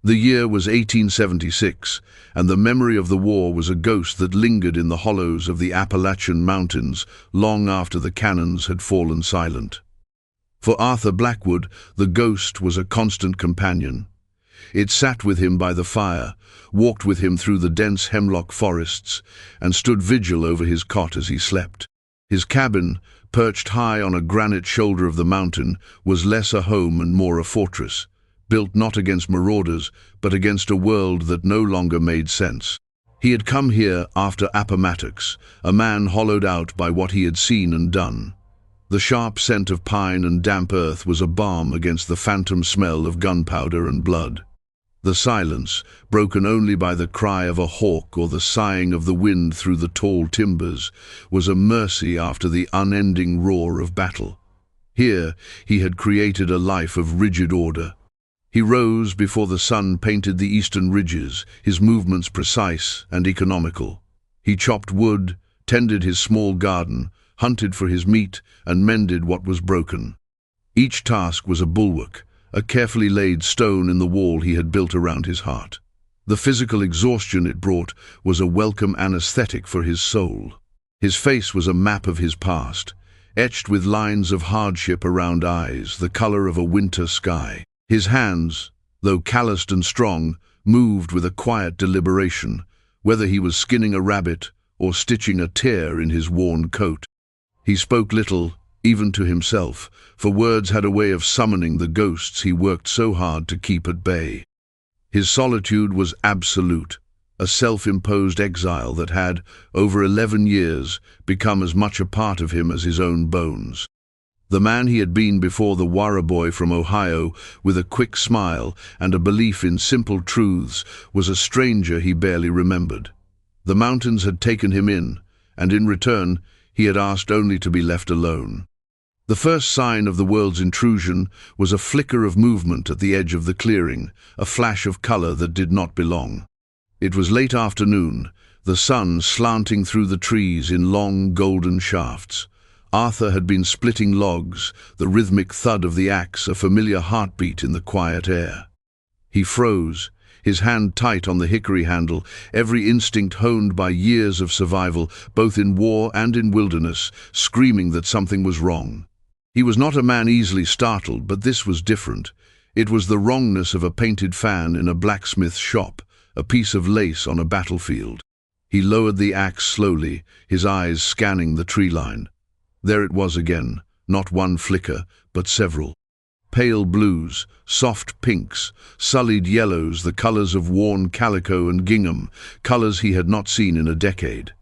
The year was 1876, and the memory of the war was a ghost that lingered in the hollows of the Appalachian Mountains long after the cannons had fallen silent. For Arthur Blackwood, the ghost was a constant companion. It sat with him by the fire, walked with him through the dense hemlock forests, and stood vigil over his cot as he slept. His cabin, perched high on a granite shoulder of the mountain, was less a home and more a fortress, built not against marauders, but against a world that no longer made sense. He had come here after Appomattox, a man hollowed out by what he had seen and done. The sharp scent of pine and damp earth was a balm against the phantom smell of gunpowder and blood. The silence, broken only by the cry of a hawk or the sighing of the wind through the tall timbers, was a mercy after the unending roar of battle. Here he had created a life of rigid order. He rose before the sun painted the eastern ridges, his movements precise and economical. He chopped wood, tended his small garden, hunted for his meat, and mended what was broken. Each task was a bulwark, a carefully laid stone in the wall he had built around his heart. The physical exhaustion it brought was a welcome anesthetic for his soul. His face was a map of his past, etched with lines of hardship around eyes, the color of a winter sky. His hands, though calloused and strong, moved with a quiet deliberation, whether he was skinning a rabbit or stitching a tear in his worn coat. He spoke little, even to himself, for words had a way of summoning the ghosts he worked so hard to keep at bay. His solitude was absolute, a self-imposed exile that had, over 11 years, become as much a part of him as his own bones. The man he had been before the Warra boy from Ohio, with a quick smile and a belief in simple truths, was a stranger he barely remembered. The mountains had taken him in, and in return, he had asked only to be left alone. The first sign of the world's intrusion was a flicker of movement at the edge of the clearing, a flash of color that did not belong. It was late afternoon, the sun slanting through the trees in long golden shafts. Arthur had been splitting logs, the rhythmic thud of the axe a familiar heartbeat in the quiet air. He froze, his hand tight on the hickory handle, every instinct honed by years of survival, both in war and in wilderness, screaming that something was wrong. He was not a man easily startled, but this was different. It was the wrongness of a painted fan in a blacksmith's shop, a piece of lace on a battlefield. He lowered the axe slowly, his eyes scanning the tree line. There it was again, not one flicker, but several. Pale blues, soft pinks, sullied yellows, the colors of worn calico and gingham, colors he had not seen in a decade.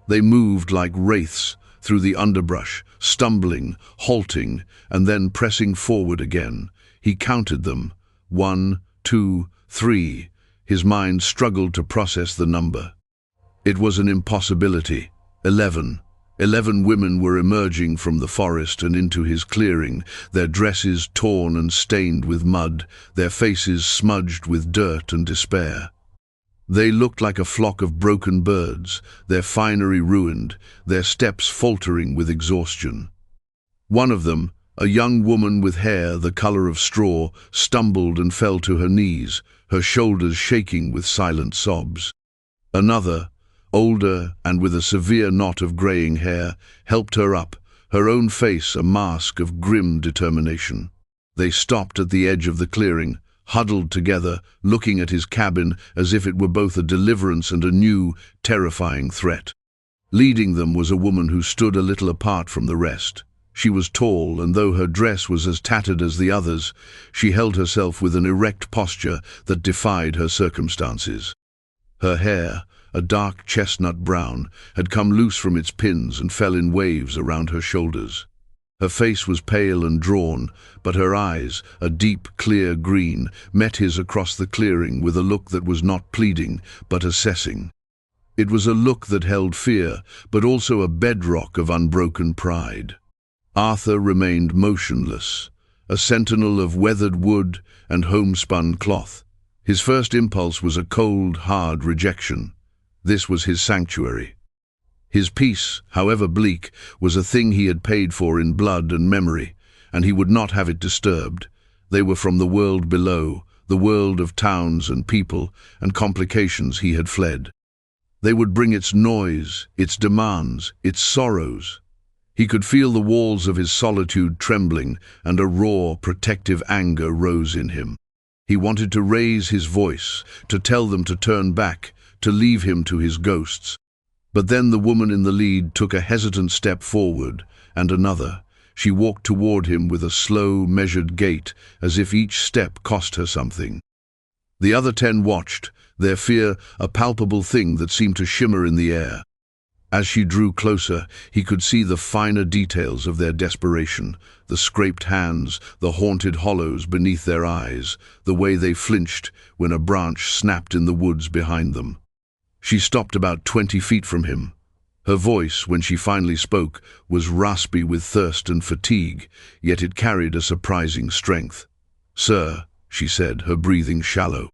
They moved like wraiths through the underbrush, stumbling, halting, and then pressing forward again. He counted them. 1, 2, 3. His mind struggled to process the number. It was an impossibility. 11. 11 women were emerging from the forest and into his clearing, their dresses torn and stained with mud, their faces smudged with dirt and despair. They looked like a flock of broken birds, their finery ruined, their steps faltering with exhaustion. One of them, a young woman with hair the color of straw, stumbled and fell to her knees, her shoulders shaking with silent sobs. Another, older and with a severe knot of graying hair, helped her up, her own face a mask of grim determination. They stopped at the edge of the clearing, huddled together, looking at his cabin as if it were both a deliverance and a new, terrifying threat. Leading them was a woman who stood a little apart from the rest. She was tall, and though her dress was as tattered as the others, she held herself with an erect posture that defied her circumstances. Her hair, a dark chestnut brown, had come loose from its pins and fell in waves around her shoulders. Her face was pale and drawn, but her eyes, a deep, clear green, met his across the clearing with a look that was not pleading, but assessing. It was a look that held fear, but also a bedrock of unbroken pride. Arthur remained motionless, a sentinel of weathered wood and homespun cloth. His first impulse was a cold, hard rejection. This was his sanctuary. His peace, however bleak, was a thing he had paid for in blood and memory, and he would not have it disturbed. They were from the world below, the world of towns and people and complications he had fled. They would bring its noise, its demands, its sorrows. He could feel the walls of his solitude trembling, and a raw, protective anger rose in him. He wanted to raise his voice, to tell them to turn back, to leave him to his ghosts. But then the woman in the lead took a hesitant step forward, and another. She walked toward him with a slow, measured gait, as if each step cost her something. The other 10 watched, their fear a palpable thing that seemed to shimmer in the air. As she drew closer, he could see the finer details of their desperation, the scraped hands, the haunted hollows beneath their eyes, the way they flinched when a branch snapped in the woods behind them. She stopped about 20 feet from him. Her voice, when she finally spoke, was raspy with thirst and fatigue, yet it carried a surprising strength. "Sir," she said, her breathing shallow,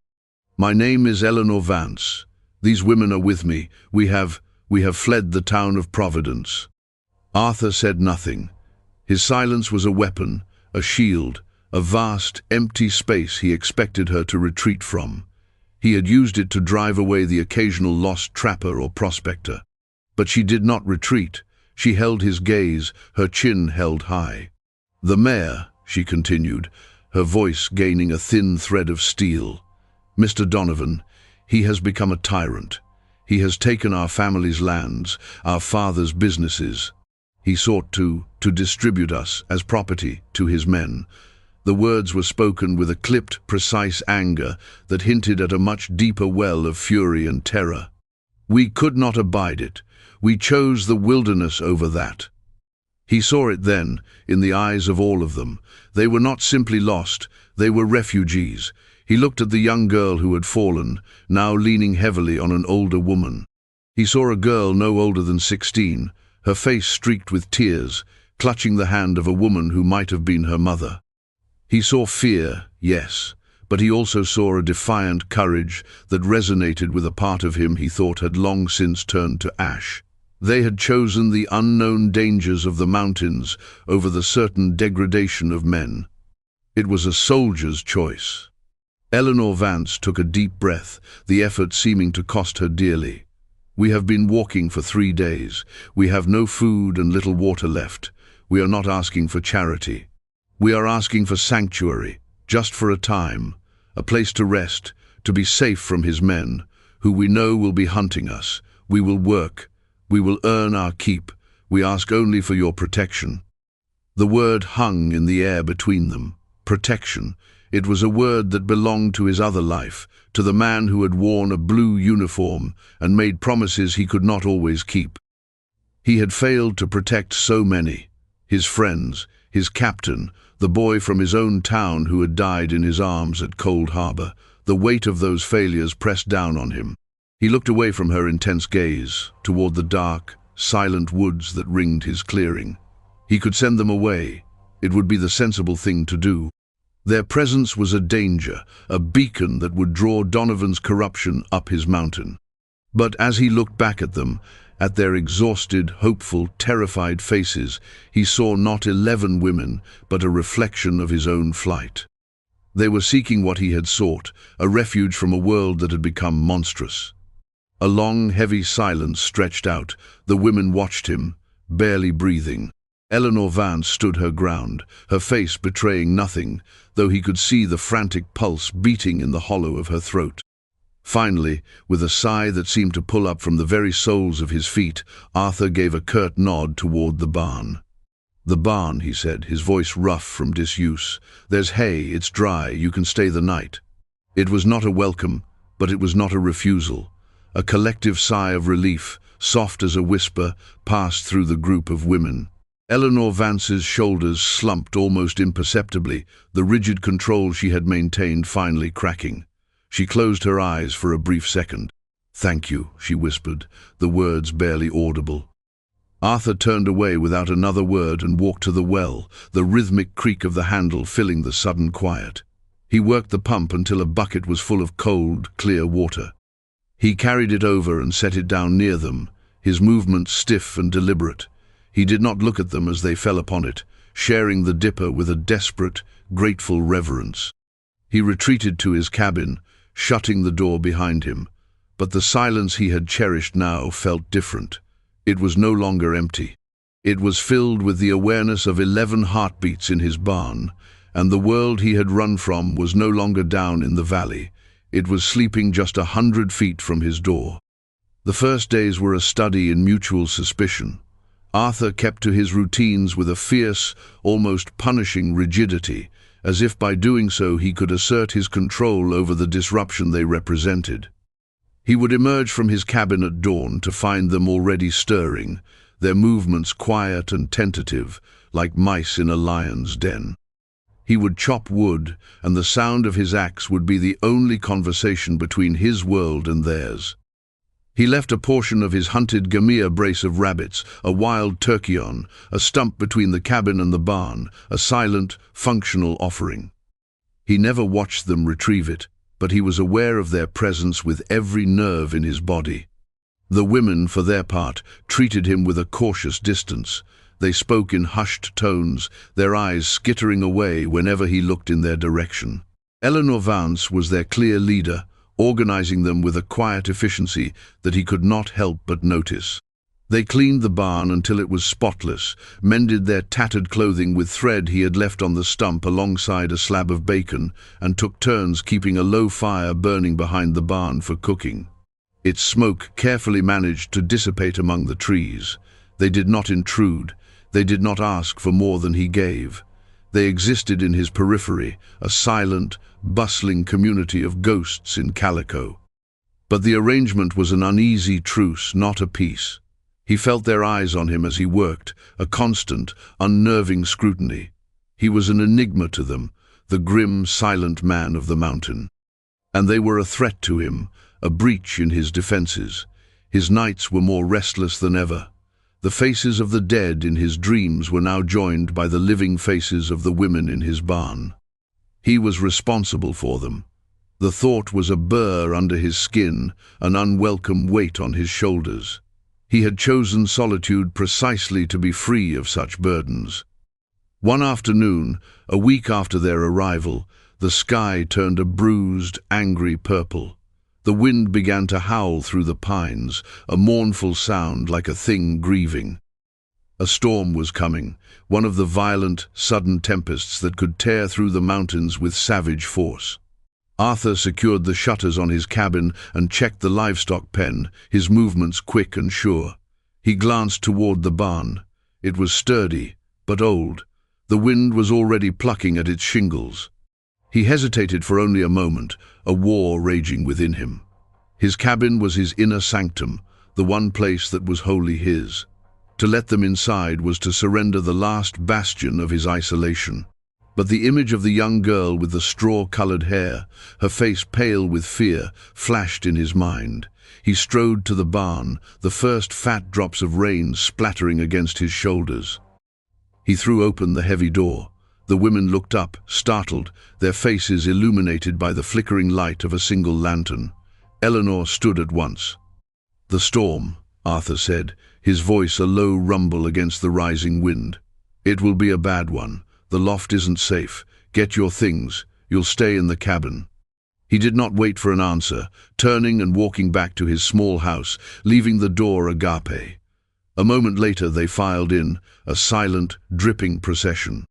"my name is Eleanor Vance. These women are with me. We have fled the town of Providence." Arthur said nothing. His silence was a weapon, a shield, a vast, empty space he expected her to retreat from. He had used it to drive away the occasional lost trapper or prospector. But she did not retreat. She held his gaze, her chin held high. "The mayor," she continued, her voice gaining a thin thread of steel. "Mr. Donovan, he has become a tyrant. He has taken our family's lands, our father's businesses. He sought to distribute us as property to his men." The words were spoken with a clipped, precise anger that hinted at a much deeper well of fury and terror. "We could not abide it. We chose the wilderness over that." He saw it then, in the eyes of all of them. They were not simply lost, they were refugees. He looked at the young girl who had fallen, now leaning heavily on an older woman. He saw a girl no older than 16, her face streaked with tears, clutching the hand of a woman who might have been her mother. He saw fear, yes, but he also saw a defiant courage that resonated with a part of him he thought had long since turned to ash. They had chosen the unknown dangers of the mountains over the certain degradation of men. It was a soldier's choice. Eleanor Vance took a deep breath, the effort seeming to cost her dearly. "We have been walking for 3 days. We have no food and little water left. We are not asking for charity. We are asking for sanctuary, just for a time, a place to rest, to be safe from his men, who we know will be hunting us. We will work. We will earn our keep. We ask only for your protection." The word hung in the air between them. Protection. It was a word that belonged to his other life, to the man who had worn a blue uniform and made promises he could not always keep. He had failed to protect so many. His friends, his captain, the boy from his own town who had died in his arms at Cold Harbor. The weight of those failures pressed down on him. He looked away from her intense gaze, toward the dark, silent woods that ringed his clearing. He could send them away. It would be the sensible thing to do. Their presence was a danger, a beacon that would draw Donovan's corruption up his mountain. But as he looked back at them, at their exhausted, hopeful, terrified faces, he saw not 11 women, but a reflection of his own flight. They were seeking what he had sought, a refuge from a world that had become monstrous. A long, heavy silence stretched out. The women watched him, barely breathing. Eleanor Vance stood her ground, her face betraying nothing, though he could see the frantic pulse beating in the hollow of her throat. Finally, with a sigh that seemed to pull up from the very soles of his feet, Arthur gave a curt nod toward the barn. "The barn," he said, his voice rough from disuse. "There's hay, it's dry, you can stay the night." It was not a welcome, but it was not a refusal. A collective sigh of relief, soft as a whisper, passed through the group of women. Eleanor Vance's shoulders slumped almost imperceptibly, the rigid control she had maintained finally cracking. She closed her eyes for a brief second. "Thank you," she whispered, the words barely audible. Arthur turned away without another word and walked to the well, the rhythmic creak of the handle filling the sudden quiet. He worked the pump until a bucket was full of cold, clear water. He carried it over and set it down near them, his movements stiff and deliberate. He did not look at them as they fell upon it, sharing the dipper with a desperate, grateful reverence. He retreated to his cabin, shutting the door behind him. But the silence he had cherished now felt different. It was no longer empty. It was filled with the awareness of 11 heartbeats in his barn, and the world he had run from was no longer down in the valley. It was sleeping just 100 feet from his door. The first days were a study in mutual suspicion. Arthur kept to his routines with a fierce, almost punishing rigidity, as if by doing so he could assert his control over the disruption they represented. He would emerge from his cabin at dawn to find them already stirring, their movements quiet and tentative, like mice in a lion's den. He would chop wood, and the sound of his axe would be the only conversation between his world and theirs. He left a portion of his hunted gamia brace of rabbits, a wild turkey on a stump between the cabin and the barn, a silent, functional offering. He never watched them retrieve it, but he was aware of their presence with every nerve in his body. The women, for their part, treated him with a cautious distance. They spoke in hushed tones, their eyes skittering away whenever he looked in their direction. Eleanor Vance was their clear leader, organizing them with a quiet efficiency that he could not help but notice. They cleaned the barn until it was spotless, mended their tattered clothing with thread he had left on the stump alongside a slab of bacon, and took turns keeping a low fire burning behind the barn for cooking. Its smoke carefully managed to dissipate among the trees. They did not intrude. They did not ask for more than he gave. They existed in his periphery, a silent, bustling community of ghosts in calico. But the arrangement was an uneasy truce, not a peace. He felt their eyes on him as he worked, a constant, unnerving scrutiny. He was an enigma to them, the grim, silent man of the mountain. And they were a threat to him, a breach in his defenses. His nights were more restless than ever. The faces of the dead in his dreams were now joined by the living faces of the women in his barn. He was responsible for them. The thought was a burr under his skin, an unwelcome weight on his shoulders. He had chosen solitude precisely to be free of such burdens. One afternoon, a week after their arrival, the sky turned a bruised, angry purple. The wind began to howl through the pines, a mournful sound like a thing grieving. A storm was coming, one of the violent, sudden tempests that could tear through the mountains with savage force. Arthur secured the shutters on his cabin and checked the livestock pen, his movements quick and sure. He glanced toward the barn. It was sturdy, but old. The wind was already plucking at its shingles. He hesitated for only a moment, a war raging within him. His cabin was his inner sanctum, the one place that was wholly his. To let them inside was to surrender the last bastion of his isolation. But the image of the young girl with the straw-colored hair, her face pale with fear, flashed in his mind. He strode to the barn, the first fat drops of rain splattering against his shoulders. He threw open the heavy door. The women looked up, startled, their faces illuminated by the flickering light of a single lantern. Eleanor stood at once. "The storm," Arthur said, his voice a low rumble against the rising wind. "It will be a bad one. The loft isn't safe. Get your things. You'll stay in the cabin." He did not wait for an answer, turning and walking back to his small house, leaving the door agape. A moment later they filed in, a silent, dripping procession.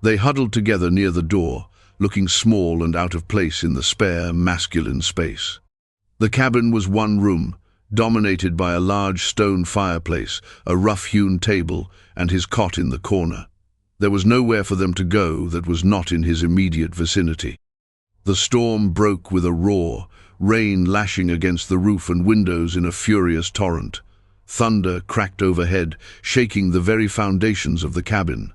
They huddled together near the door, looking small and out of place in the spare, masculine space. The cabin was one room, dominated by a large stone fireplace, a rough-hewn table, and his cot in the corner. There was nowhere for them to go that was not in his immediate vicinity. The storm broke with a roar, rain lashing against the roof and windows in a furious torrent. Thunder cracked overhead, shaking the very foundations of the cabin.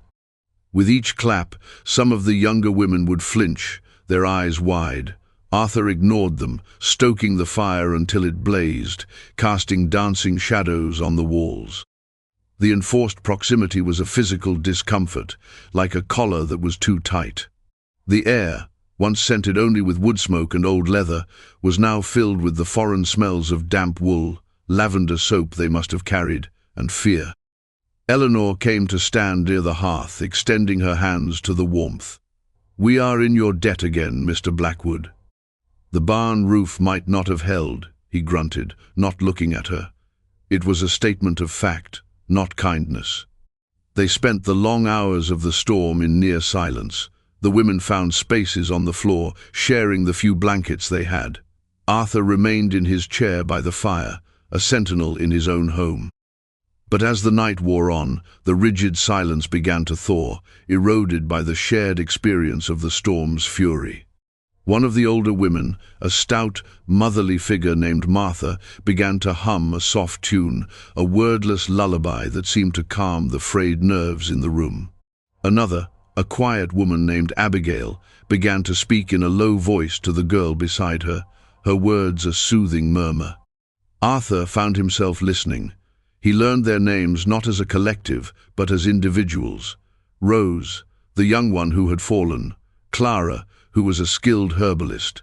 With each clap, some of the younger women would flinch, their eyes wide. Arthur ignored them, stoking the fire until it blazed, casting dancing shadows on the walls. The enforced proximity was a physical discomfort, like a collar that was too tight. The air, once scented only with wood smoke and old leather, was now filled with the foreign smells of damp wool, lavender soap they must have carried, and fear. Eleanor came to stand near the hearth, extending her hands to the warmth. "We are in your debt again, Mr. Blackwood." "The barn roof might not have held," he grunted, not looking at her. It was a statement of fact, not kindness. They spent the long hours of the storm in near silence. The women found spaces on the floor, sharing the few blankets they had. Arthur remained in his chair by the fire, a sentinel in his own home. But as the night wore on, the rigid silence began to thaw, eroded by the shared experience of the storm's fury. One of the older women, a stout, motherly figure named Martha, began to hum a soft tune, a wordless lullaby that seemed to calm the frayed nerves in the room. Another, a quiet woman named Abigail, began to speak in a low voice to the girl beside her, her words a soothing murmur. Arthur found himself listening. He learned their names not as a collective, but as individuals. Rose, the young one who had fallen. Clara, who was a skilled herbalist.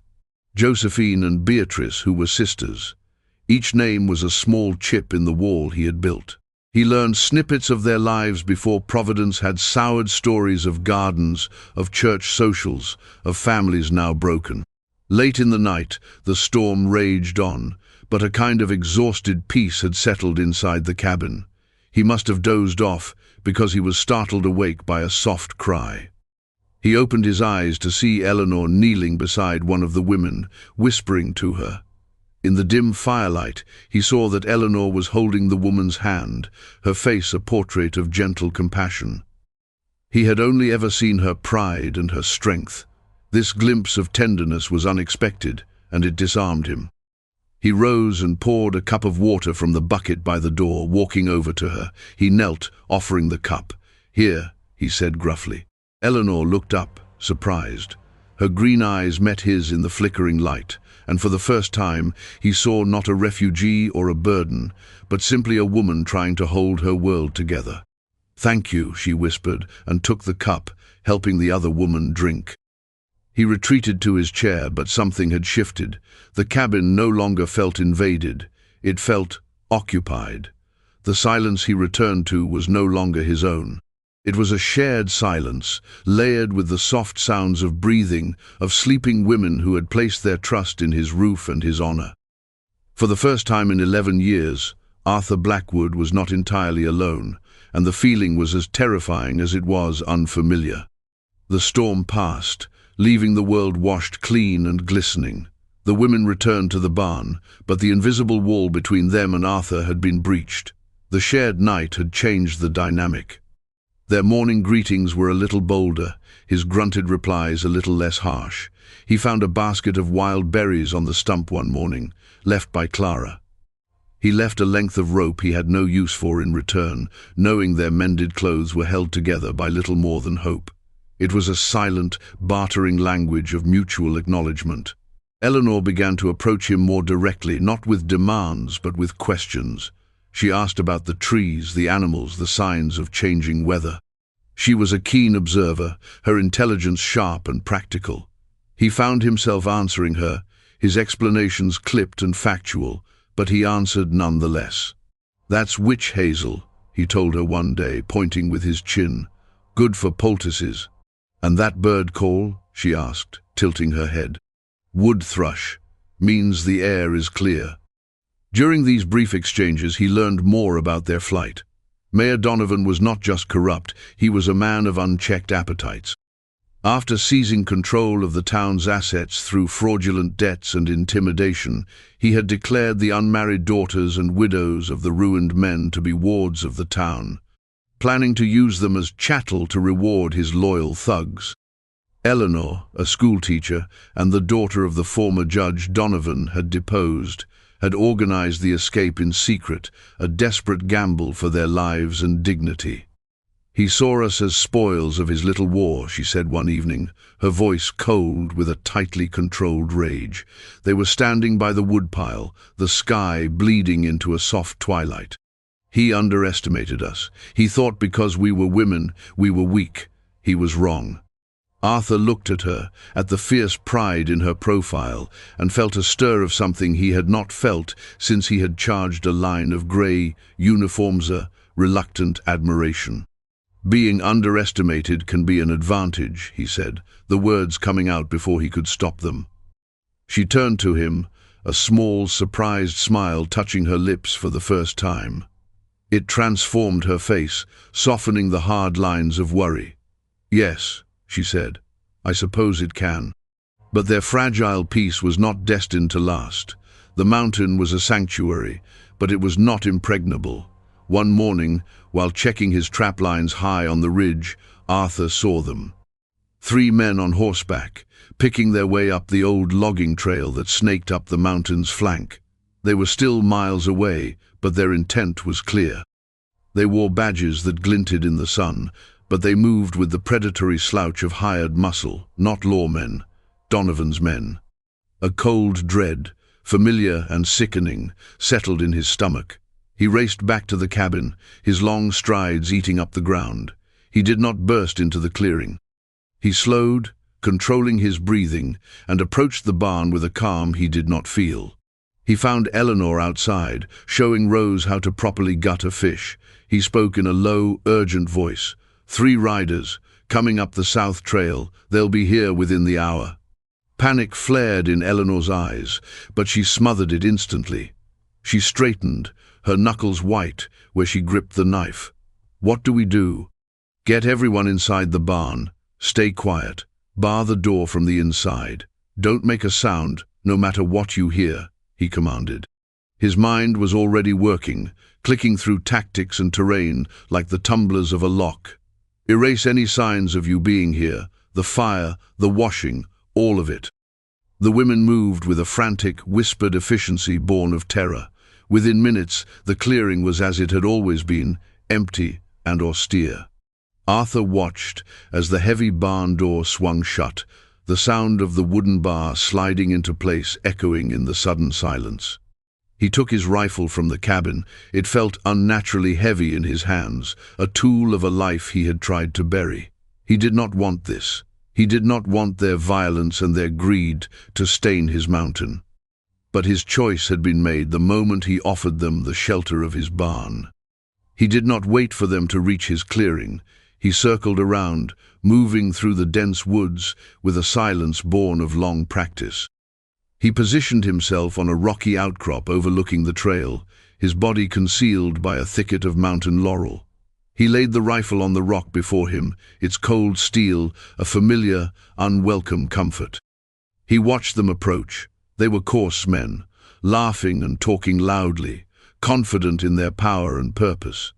Josephine and Beatrice, who were sisters. Each name was a small chip in the wall he had built. He learned snippets of their lives before Providence had soured stories of gardens, of church socials, of families now broken. Late in the night, the storm raged on, but a kind of exhausted peace had settled inside the cabin. He must have dozed off because he was startled awake by a soft cry. He opened his eyes to see Eleanor kneeling beside one of the women, whispering to her. In the dim firelight, he saw that Eleanor was holding the woman's hand, her face a portrait of gentle compassion. He had only ever seen her pride and her strength. This glimpse of tenderness was unexpected, and it disarmed him. He rose and poured a cup of water from the bucket by the door, walking over to her. He knelt, offering the cup. "Here," he said gruffly. Eleanor looked up, surprised. Her green eyes met his in the flickering light, and for the first time he saw not a refugee or a burden, but simply a woman trying to hold her world together. "Thank you," she whispered, and took the cup, helping the other woman drink. He retreated to his chair, but something had shifted. The cabin no longer felt invaded. It felt occupied. The silence he returned to was no longer his own. It was a shared silence, layered with the soft sounds of breathing, of sleeping women who had placed their trust in his roof and his honor. For the first time in 11 years, Arthur Blackwood was not entirely alone, and the feeling was as terrifying as it was unfamiliar. The storm passed, leaving the world washed clean and glistening. The women returned to the barn, but the invisible wall between them and Arthur had been breached. The shared night had changed the dynamic. Their morning greetings were a little bolder, his grunted replies a little less harsh. He found a basket of wild berries on the stump one morning, left by Clara. He left a length of rope he had no use for in return, knowing their mended clothes were held together by little more than hope. It was a silent, bartering language of mutual acknowledgement. Eleanor began to approach him more directly, not with demands, but with questions. She asked about the trees, the animals, the signs of changing weather. She was a keen observer, her intelligence sharp and practical. He found himself answering her, his explanations clipped and factual, but he answered nonetheless. "That's witch hazel," he told her one day, pointing with his chin. "Good for poultices." "And that bird call?" she asked, tilting her head. "Wood thrush. Means the air is clear." During these brief exchanges, he learned more about their flight. Mayor Donovan was not just corrupt, he was a man of unchecked appetites. After seizing control of the town's assets through fraudulent debts and intimidation, he had declared the unmarried daughters and widows of the ruined men to be wards of the town, planning to use them as chattel to reward his loyal thugs. Eleanor, a schoolteacher, and the daughter of the former Judge Donovan had deposed, had organized the escape in secret, a desperate gamble for their lives and dignity. "He saw us as spoils of his little war," she said one evening, her voice cold with a tightly controlled rage. They were standing by the woodpile, the sky bleeding into a soft twilight. "He underestimated us. He thought because we were women, we were weak. He was wrong." Arthur looked at her, at the fierce pride in her profile, and felt a stir of something he had not felt since he had charged a line of grey uniformser, reluctant admiration. "Being underestimated can be an advantage," he said, the words coming out before he could stop them. She turned to him, a small, surprised smile touching her lips for the first time. It transformed her face, softening the hard lines of worry. "Yes," she said, "I suppose it can." But their fragile peace was not destined to last. The mountain was a sanctuary, but it was not impregnable. One morning, while checking his trap lines high on the ridge, Arthur saw them. 3 men on horseback, picking their way up the old logging trail that snaked up the mountain's flank. They were still miles away, but their intent was clear. They wore badges that glinted in the sun, but they moved with the predatory slouch of hired muscle, not lawmen, Donovan's men. A cold dread, familiar and sickening, settled in his stomach. He raced back to the cabin, his long strides eating up the ground. He did not burst into the clearing. He slowed, controlling his breathing, and approached the barn with a calm he did not feel. He found Eleanor outside, showing Rose how to properly gut a fish. He spoke in a low, urgent voice. 3 riders, coming up the south trail. They'll be here within the hour." Panic flared in Eleanor's eyes, but she smothered it instantly. She straightened, her knuckles white where she gripped the knife. "What do we do?" "Get everyone inside the barn. Stay quiet. Bar the door from the inside. Don't make a sound, no matter what you hear," he commanded. His mind was already working, clicking through tactics and terrain like the tumblers of a lock. "Erase any signs of you being here, the fire, the washing, all of it." The women moved with a frantic, whispered efficiency born of terror. Within minutes, the clearing was as it had always been, empty and austere. Arthur watched as the heavy barn door swung shut, the sound of the wooden bar sliding into place echoing in the sudden silence. He took his rifle from the cabin. It felt unnaturally heavy in his hands, a tool of a life he had tried to bury. He did not want this. He did not want their violence and their greed to stain his mountain. But his choice had been made the moment he offered them the shelter of his barn. He did not wait for them to reach his clearing. He circled around, moving through the dense woods with a silence born of long practice. He positioned himself on a rocky outcrop overlooking the trail, his body concealed by a thicket of mountain laurel. He laid the rifle on the rock before him, its cold steel a familiar, unwelcome comfort. He watched them approach. They were coarse men, laughing and talking loudly, confident in their power and purpose.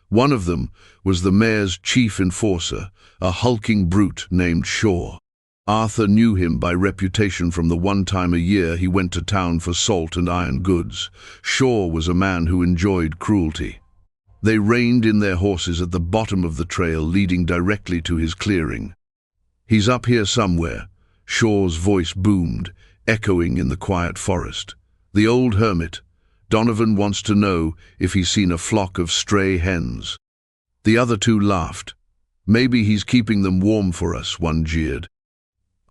One of them was the mayor's chief enforcer, a hulking brute named Shaw. Arthur knew him by reputation from the one time a year he went to town for salt and iron goods. Shaw was a man who enjoyed cruelty. They reined in their horses at the bottom of the trail leading directly to his clearing. "He's up here somewhere," Shaw's voice boomed, echoing in the quiet forest. "The old hermit. Donovan wants to know if he's seen a flock of stray hens." The other 2 laughed. "Maybe he's keeping them warm for us," one jeered.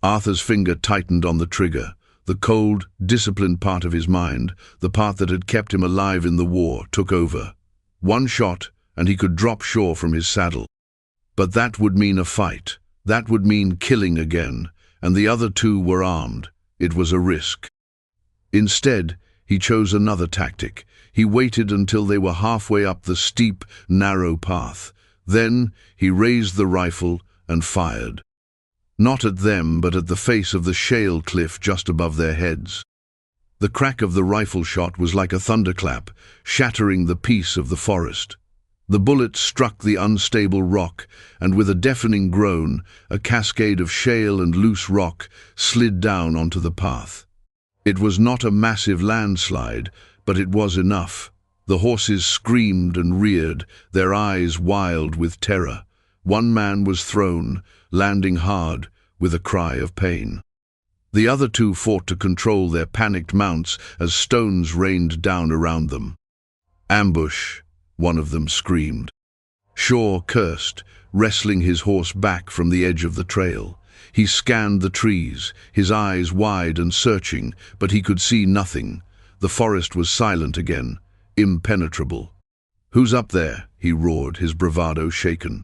Arthur's finger tightened on the trigger. The cold, disciplined part of his mind, the part that had kept him alive in the war, took over. One shot, and he could drop Shaw from his saddle. But that would mean a fight. That would mean killing again, and the other 2 were armed. It was a risk. Instead, he chose another tactic. He waited until they were halfway up the steep, narrow path. Then he raised the rifle and fired. Not at them, but at the face of the shale cliff just above their heads. The crack of the rifle shot was like a thunderclap, shattering the peace of the forest. The bullet struck the unstable rock, and with a deafening groan, a cascade of shale and loose rock slid down onto the path. It was not a massive landslide, but it was enough. The horses screamed and reared, their eyes wild with terror. One man was thrown, landing hard, with a cry of pain. The other 2 fought to control their panicked mounts as stones rained down around them. "Ambush," one of them screamed. Shaw cursed, wrestling his horse back from the edge of the trail. He scanned the trees, his eyes wide and searching, but he could see nothing. The forest was silent again, impenetrable. "Who's up there?" he roared, his bravado shaken.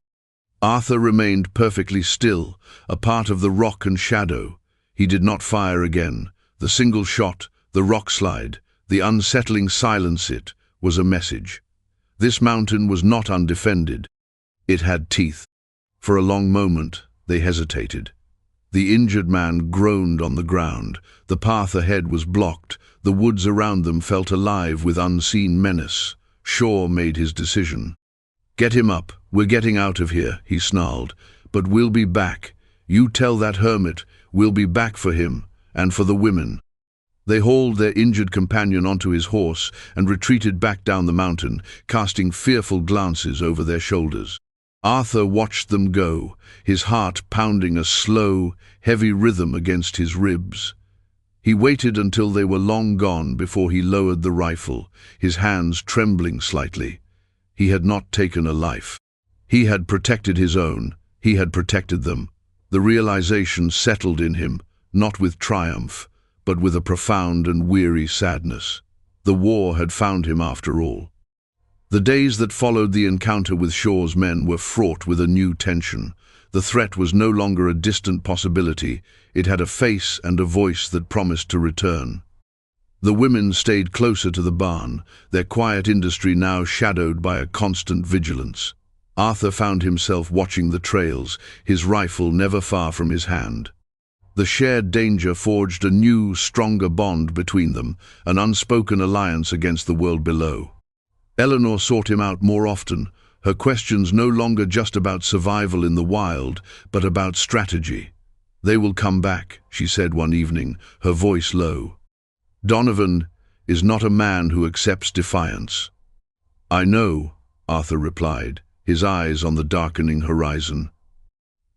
Arthur remained perfectly still, a part of the rock and shadow. He did not fire again. The single shot, the rock slide, the unsettling silence, it was a message. This mountain was not undefended. It had teeth. For a long moment, they hesitated. The injured man groaned on the ground. The path ahead was blocked. The woods around them felt alive with unseen menace. Shaw made his decision. "Get him up. We're getting out of here," he snarled. "But we'll be back. You tell that hermit we'll be back for him and for the women." They hauled their injured companion onto his horse and retreated back down the mountain, casting fearful glances over their shoulders. Arthur watched them go, his heart pounding a slow, heavy rhythm against his ribs. He waited until they were long gone before he lowered the rifle, his hands trembling slightly. He had not taken a life. He had protected his own. He had protected them. The realization settled in him, not with triumph, but with a profound and weary sadness. The war had found him after all. The days that followed the encounter with Shaw's men were fraught with a new tension. The threat was no longer a distant possibility. It had a face and a voice that promised to return. The women stayed closer to the barn, their quiet industry now shadowed by a constant vigilance. Arthur found himself watching the trails, his rifle never far from his hand. The shared danger forged a new, stronger bond between them, an unspoken alliance against the world below. Eleanor sought him out more often, her questions no longer just about survival in the wild, but about strategy. "They will come back," she said one evening, her voice low. "Donovan is not a man who accepts defiance." "I know," Arthur replied, his eyes on the darkening horizon.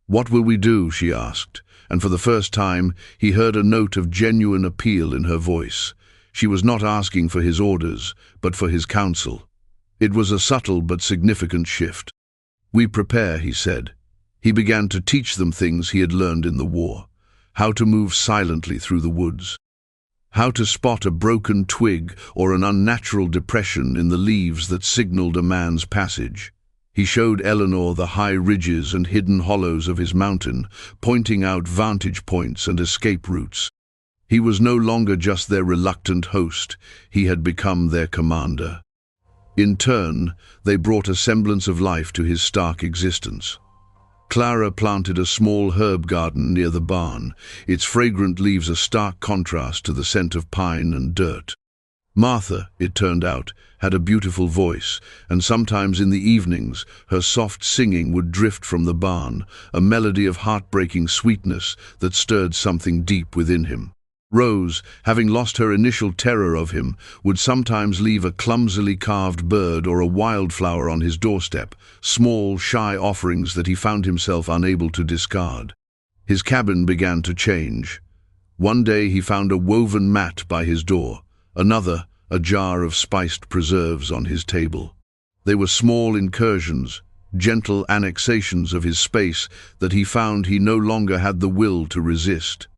"What will we do?" she asked, and for the first time he heard a note of genuine appeal in her voice. She was not asking for his orders, but for his counsel. It was a subtle but significant shift. "We prepare," he said. He began to teach them things he had learned in the war. How to move silently through the woods. How to spot a broken twig or an unnatural depression in the leaves that signaled a man's passage. He showed Eleanor the high ridges and hidden hollows of his mountain, pointing out vantage points and escape routes. He was no longer just their reluctant host, he had become their commander. In turn, they brought a semblance of life to his stark existence. Clara planted a small herb garden near the barn, its fragrant leaves a stark contrast to the scent of pine and dirt. Martha, it turned out, had a beautiful voice, and sometimes in the evenings her soft singing would drift from the barn, a melody of heartbreaking sweetness that stirred something deep within him. Rose, having lost her initial terror of him, would sometimes leave a clumsily carved bird or a wildflower on his doorstep, small, shy offerings that he found himself unable to discard. His cabin began to change. One day he found a woven mat by his door, another, a jar of spiced preserves on his table. They were small incursions, gentle annexations of his space that he found he no longer had the will to resist.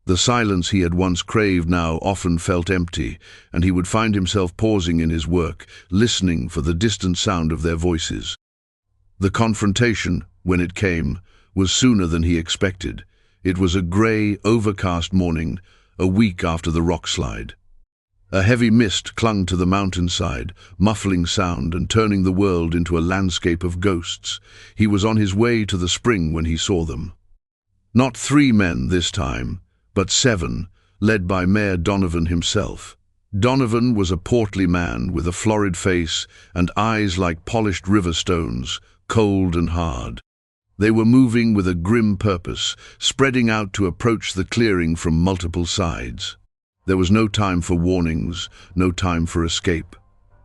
The silence he had once craved now often felt empty, and he would find himself pausing in his work, listening for the distant sound of their voices. The confrontation, when it came, was sooner than he expected. It was a grey, overcast morning, a week after the rock slide. A heavy mist clung to the mountainside, muffling sound and turning the world into a landscape of ghosts. He was on his way to the spring when he saw them. Not 3 men this time, but 7, led by Mayor Donovan himself. Donovan was a portly man with a florid face and eyes like polished river stones, cold and hard. They were moving with a grim purpose, spreading out to approach the clearing from multiple sides. There was no time for warnings, no time for escape.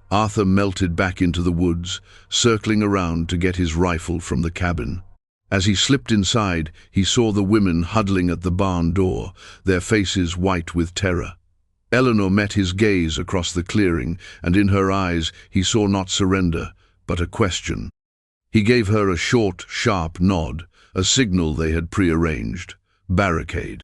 Arthur melted back into the woods, circling around to get his rifle from the cabin. As he slipped inside, he saw the women huddling at the barn door, their faces white with terror. Eleanor met his gaze across the clearing, and in her eyes he saw not surrender, but a question. He gave her a short, sharp nod, a signal they had prearranged. Barricade.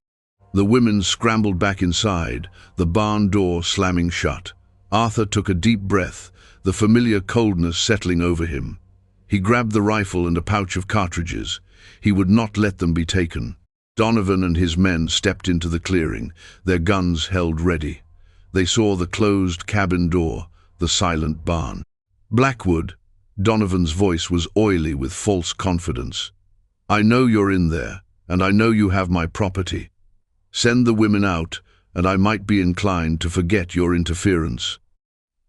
The women scrambled back inside, the barn door slamming shut. Arthur took a deep breath, the familiar coldness settling over him. He grabbed the rifle and a pouch of cartridges. He would not let them be taken. Donovan and his men stepped into the clearing, their guns held ready. They saw the closed cabin door, the silent barn. "Blackwood," Donovan's voice was oily with false confidence. "I know you're in there, and I know you have my property. Send the women out, and I might be inclined to forget your interference."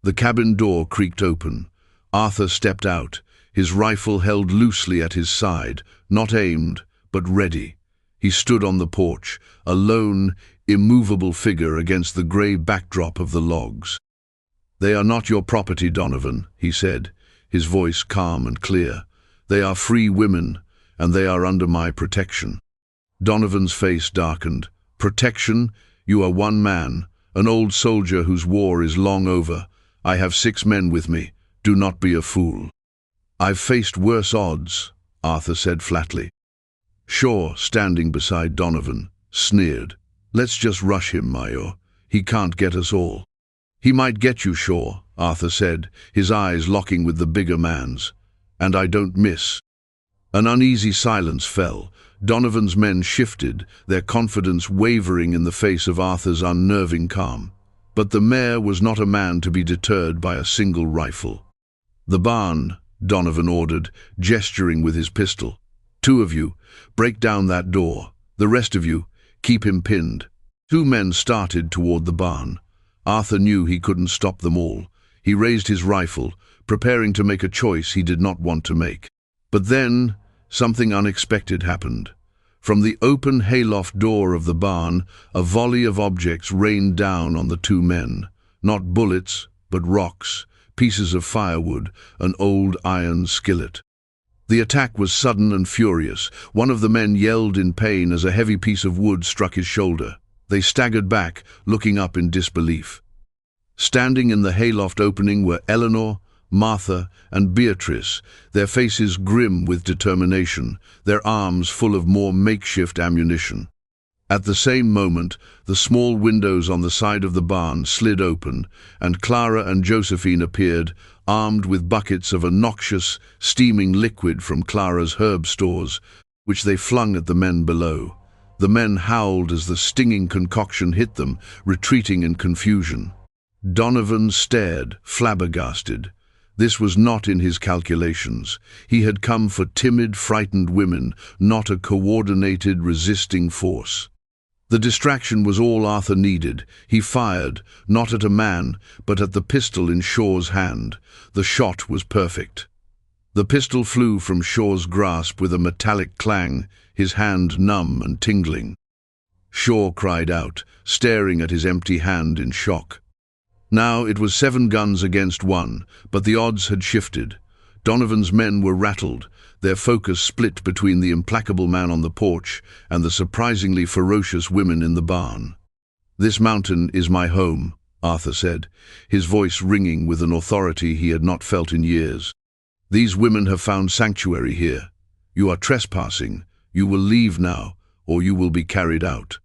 The cabin door creaked open. Arthur stepped out, his rifle held loosely at his side, not aimed, but ready. He stood on the porch, a lone, immovable figure against the grey backdrop of the logs. "They are not your property, Donovan," he said, his voice calm and clear. "They are free women, and they are under my protection." Donovan's face darkened. "Protection? You are one man, an old soldier whose war is long over. I have 6 men with me. Do not be a fool." "I've faced worse odds," Arthur said flatly. Shaw, standing beside Donovan, sneered. "Let's just rush him, Major. He can't get us all." "He might get you, Shaw," Arthur said, his eyes locking with the bigger man's. "And I don't miss." An uneasy silence fell. Donovan's men shifted, their confidence wavering in the face of Arthur's unnerving calm. But the mayor was not a man to be deterred by a single rifle. "The barn," Donovan ordered, gesturing with his pistol. "2 of you, break down that door. The rest of you, keep him pinned." 2 men started toward the barn. Arthur knew he couldn't stop them all. He raised his rifle, preparing to make a choice he did not want to make. But then, something unexpected happened. From the open hayloft door of the barn, a volley of objects rained down on the 2 men. Not bullets, but rocks, pieces of firewood, an old iron skillet. The attack was sudden and furious. One of the men yelled in pain as a heavy piece of wood struck his shoulder. They staggered back, looking up in disbelief. Standing in the hayloft opening were Eleanor, Martha, and Beatrice, their faces grim with determination, their arms full of more makeshift ammunition. At the same moment, the small windows on the side of the barn slid open, and Clara and Josephine appeared, armed with buckets of a noxious, steaming liquid from Clara's herb stores, which they flung at the men below. The men howled as the stinging concoction hit them, retreating in confusion. Donovan stared, flabbergasted. This was not in his calculations. He had come for timid, frightened women, not a coordinated, resisting force. The distraction was all Arthur needed. He fired, not at a man, but at the pistol in Shaw's hand. The shot was perfect. The pistol flew from Shaw's grasp with a metallic clang, his hand numb and tingling. Shaw cried out, staring at his empty hand in shock. Now it was 7 guns against 1, but the odds had shifted. Donovan's men were rattled, their focus split between the implacable man on the porch and the surprisingly ferocious women in the barn. "This mountain is my home," Arthur said, his voice ringing with an authority he had not felt in years. "These women have found sanctuary here. You are trespassing. You will leave now, or you will be carried out."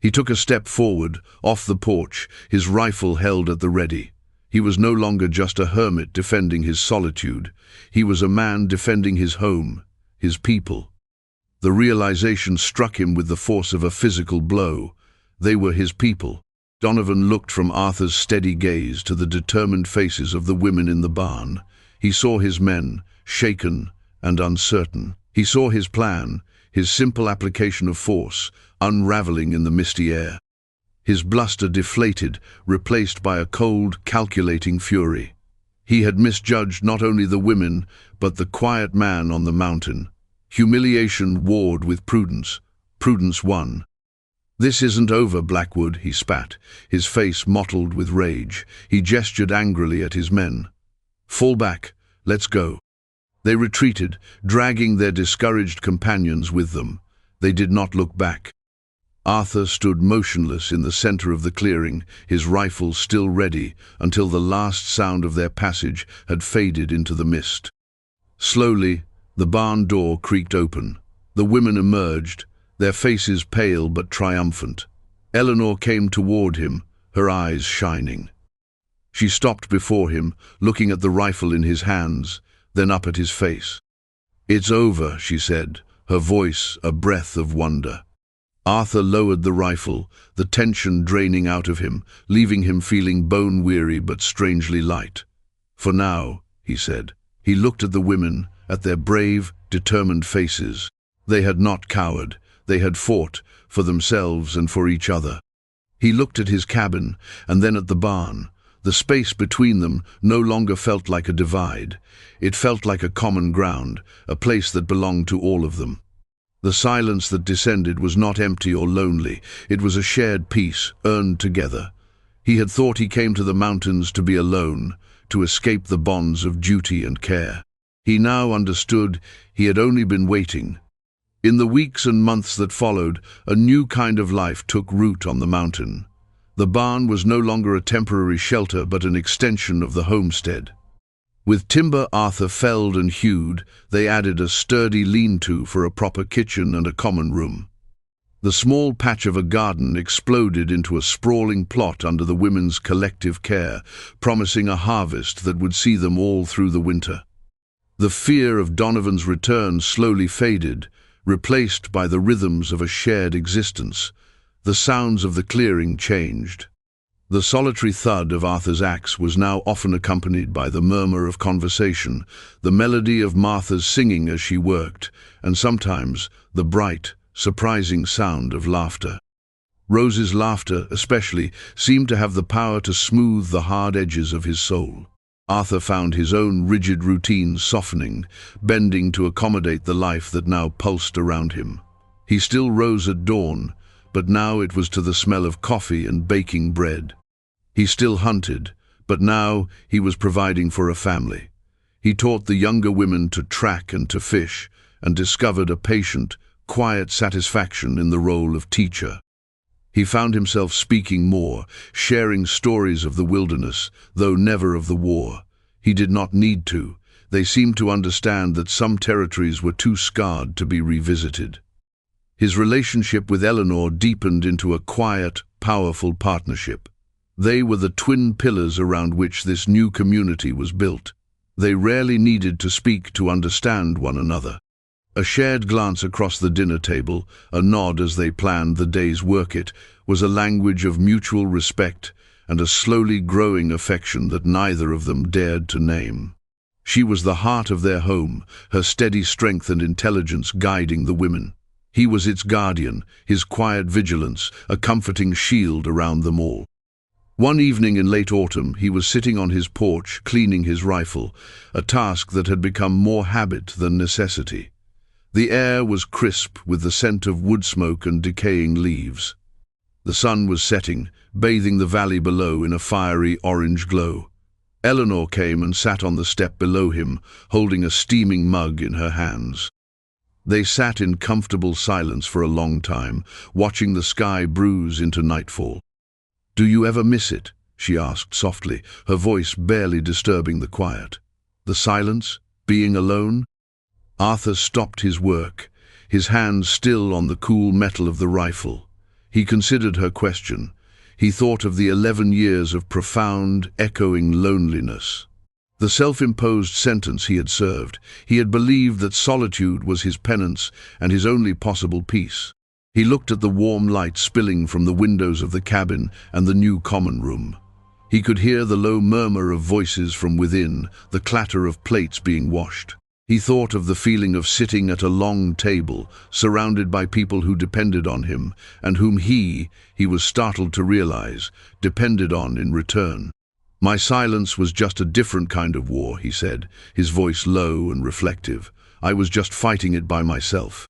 He took a step forward, off the porch, his rifle held at the ready. He was no longer just a hermit defending his solitude. He was a man defending his home, his people. The realization struck him with the force of a physical blow. They were his people. Donovan looked from Arthur's steady gaze to the determined faces of the women in the barn. He saw his men, shaken and uncertain. He saw his plan, his simple application of force, unraveling in the misty air. His bluster deflated, replaced by a cold, calculating fury. He had misjudged not only the women, but the quiet man on the mountain. Humiliation warred with prudence. Prudence won. "This isn't over, Blackwood," he spat, his face mottled with rage. He gestured angrily at his men. "Fall back. Let's go." They retreated, dragging their discouraged companions with them. They did not look back. Arthur stood motionless in the center of the clearing, his rifle still ready, until the last sound of their passage had faded into the mist. Slowly, the barn door creaked open. The women emerged, their faces pale but triumphant. Eleanor came toward him, her eyes shining. She stopped before him, looking at the rifle in his hands. then up at his face. "It's over," she said, her voice a breath of wonder. Arthur lowered the rifle, the tension draining out of him, leaving him feeling bone-weary but strangely light. "For now," he said. He looked at the women, at their brave, determined faces. They had not cowered. They had fought, for themselves and for each other. He looked at his cabin, and then at the barn. The space between them no longer felt like a divide. It felt like a common ground, a place that belonged to all of them. The silence that descended was not empty or lonely. It was a shared peace, earned together. He had thought he came to the mountains to be alone, to escape the bonds of duty and care. He now understood he had only been waiting. In the weeks and months that followed, a new kind of life took root on the mountain. The barn was no longer a temporary shelter but an extension of the homestead. With timber Arthur felled and hewed, they added a sturdy lean-to for a proper kitchen and a common room. The small patch of a garden exploded into a sprawling plot under the women's collective care, promising a harvest that would see them all through the winter. The fear of Donovan's return slowly faded, replaced by the rhythms of a shared existence. The sounds of the clearing changed. The solitary thud of Arthur's axe was now often accompanied by the murmur of conversation, the melody of Martha's singing as she worked, and sometimes the bright, surprising sound of laughter. Rose's laughter, especially, seemed to have the power to smooth the hard edges of his soul. Arthur found his own rigid routines softening, bending to accommodate the life that now pulsed around him. He still rose at dawn, but now it was to the smell of coffee and baking bread. He still hunted, but now he was providing for a family. He taught the younger women to track and to fish, and discovered a patient, quiet satisfaction in the role of teacher. He found himself speaking more, sharing stories of the wilderness, though never of the war. He did not need to. They seemed to understand that some territories were too scarred to be revisited. His relationship with Eleanor deepened into a quiet, powerful partnership. They were the twin pillars around which this new community was built. They rarely needed to speak to understand one another. A shared glance across the dinner table, a nod as they planned the day's work, it was a language of mutual respect and a slowly growing affection that neither of them dared to name. She was the heart of their home, her steady strength and intelligence guiding the women. He was its guardian, his quiet vigilance, a comforting shield around them all. One evening in late autumn, he was sitting on his porch, cleaning his rifle, a task that had become more habit than necessity. The air was crisp with the scent of wood smoke and decaying leaves. The sun was setting, bathing the valley below in a fiery orange glow. Eleanor came and sat on the step below him, holding a steaming mug in her hands. They sat in comfortable silence for a long time, watching the sky bruise into nightfall. "Do you ever miss it?" she asked softly, her voice barely disturbing the quiet. "The silence? Being alone?" Arthur stopped his work, his hands still on the cool metal of the rifle. He considered her question. He thought of the 11 years of profound, echoing loneliness. The self-imposed sentence he had served. He had believed that solitude was his penance and his only possible peace. He looked at the warm light spilling from the windows of the cabin and the new common room. He could hear the low murmur of voices from within, the clatter of plates being washed. He thought of the feeling of sitting at a long table, surrounded by people who depended on him, and whom he was startled to realize, depended on in return. "My silence was just a different kind of war," he said, his voice low and reflective. "I was just fighting it by myself."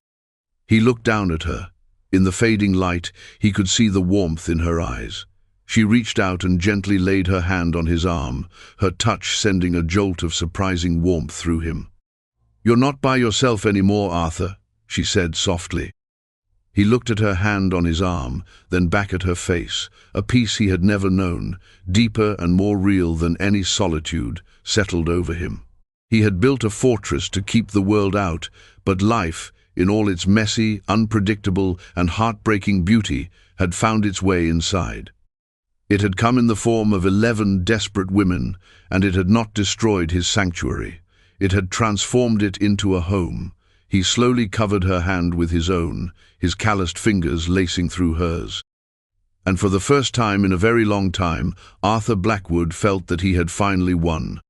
He looked down at her. In the fading light, he could see the warmth in her eyes. She reached out and gently laid her hand on his arm, her touch sending a jolt of surprising warmth through him. "You're not by yourself anymore, Arthur," she said softly. He looked at her hand on his arm, then back at her face. A peace he had never known, deeper and more real than any solitude, settled over him. He had built a fortress to keep the world out, but life, in all its messy, unpredictable, and heartbreaking beauty, had found its way inside. It had come in the form of 11 desperate women, and it had not destroyed his sanctuary. It had transformed it into a home. He slowly covered her hand with his own, his calloused fingers lacing through hers. And for the first time in a very long time, Arthur Blackwood felt that he had finally won.